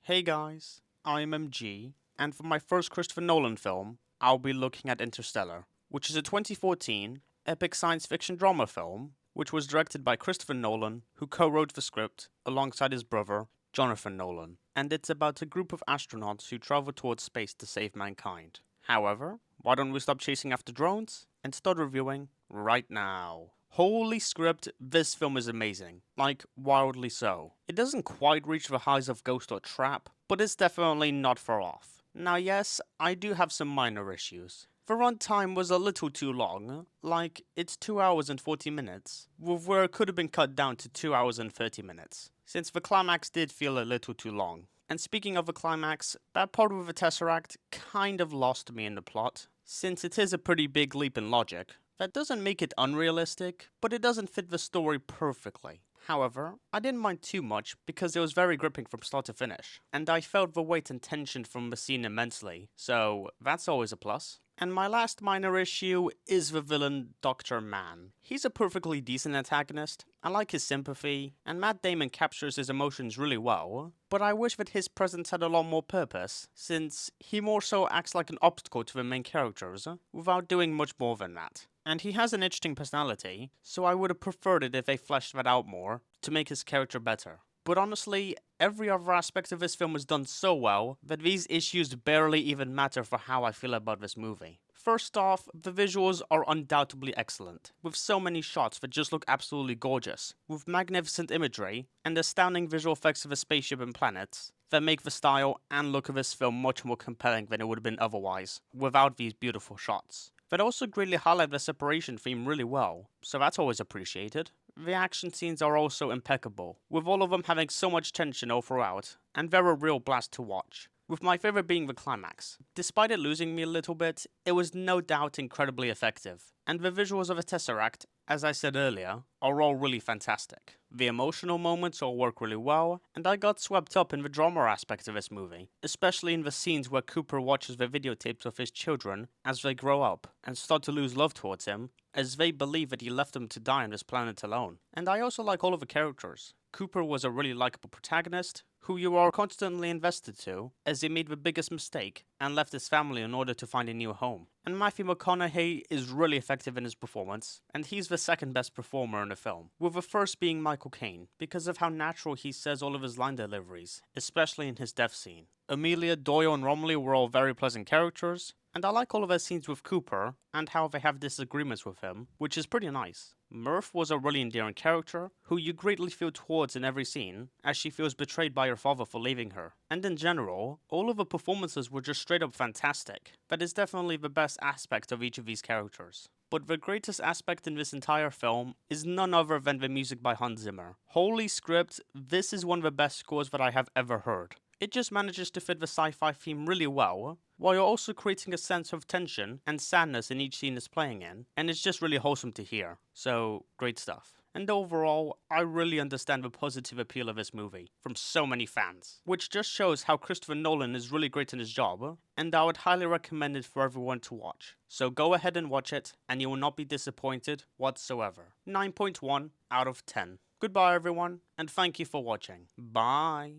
Hey guys, I'm MG, and for my first Christopher Nolan film, I'll be looking at Interstellar, which is a 2014 epic science fiction drama film, which was directed by Christopher Nolan, who co-wrote the script alongside his brother, Jonathan Nolan, and it's about a group of astronauts who travel towards space to save mankind. However, why don't we stop chasing after drones and start reviewing right now? Holy script, this film is amazing. Like, wildly so. It doesn't quite reach the highs of Ghost or Trap, but it's definitely not far off. Now yes, I do have some minor issues. The runtime was a little too long, like it's 2 hours and 40 minutes, with where it could have been cut down to 2 hours and 30 minutes, since the climax did feel a little too long. And speaking of the climax, that part with the Tesseract kind of lost me in the plot, since it is a pretty big leap in logic. That doesn't make it unrealistic, but it doesn't fit the story perfectly. However, I didn't mind too much because it was very gripping from start to finish, and I felt the weight and tension from the scene immensely, so that's always a plus. And my last minor issue is the villain, Dr. Mann. He's a perfectly decent antagonist, I like his sympathy, and Matt Damon captures his emotions really well, but I wish that his presence had a lot more purpose, since he more so acts like an obstacle to the main characters, without doing much more than that. And he has an interesting personality, so I would have preferred it if they fleshed that out more, to make his character better. But honestly, every other aspect of this film is done so well that these issues barely even matter for how I feel about this movie. First off, the visuals are undoubtedly excellent, with so many shots that just look absolutely gorgeous, with magnificent imagery and astounding visual effects of a spaceship and planets that make the style and look of this film much more compelling than it would have been otherwise, without these beautiful shots. That also greatly highlight the separation theme really well, so that's always appreciated. The action scenes are also impeccable, with all of them having so much tension all throughout, and they're a real blast to watch, with my favourite being the climax. Despite it losing me a little bit, it was no doubt incredibly effective, and the visuals of the Tesseract, as I said earlier, are all really fantastic. The emotional moments all work really well, and I got swept up in the drama aspect of this movie, especially in the scenes where Cooper watches the videotapes of his children as they grow up, and start to lose love towards him, as they believe that he left them to die on this planet alone. And I also like all of the characters. Cooper was a really likable protagonist, who you are constantly invested to, as he made the biggest mistake and left his family in order to find a new home. And Matthew McConaughey is really effective in his performance, and he's the second best performer in the film, with the first being Michael Caine, because of how natural he says all of his line deliveries, especially in his death scene. Amelia, Doyle, and Romilly were all very pleasant characters, and I like all of their scenes with Cooper, and how they have disagreements with him, which is pretty nice. Murph was a really endearing character, who you greatly feel towards in every scene, as she feels betrayed by her father for leaving her. And in general, all of the performances were just straight up fantastic. That is definitely the best aspect of each of these characters. But the greatest aspect in this entire film is none other than the music by Hans Zimmer. Holy script, this is one of the best scores that I have ever heard. It just manages to fit the sci-fi theme really well, while you're also creating a sense of tension and sadness in each scene it's playing in, and it's just really wholesome to hear. So, great stuff. And overall, I really understand the positive appeal of this movie, from so many fans, which just shows how Christopher Nolan is really great in his job, and I would highly recommend it for everyone to watch. So go ahead and watch it, and you will not be disappointed whatsoever. 9.1 out of 10. Goodbye everyone, and thank you for watching. Bye.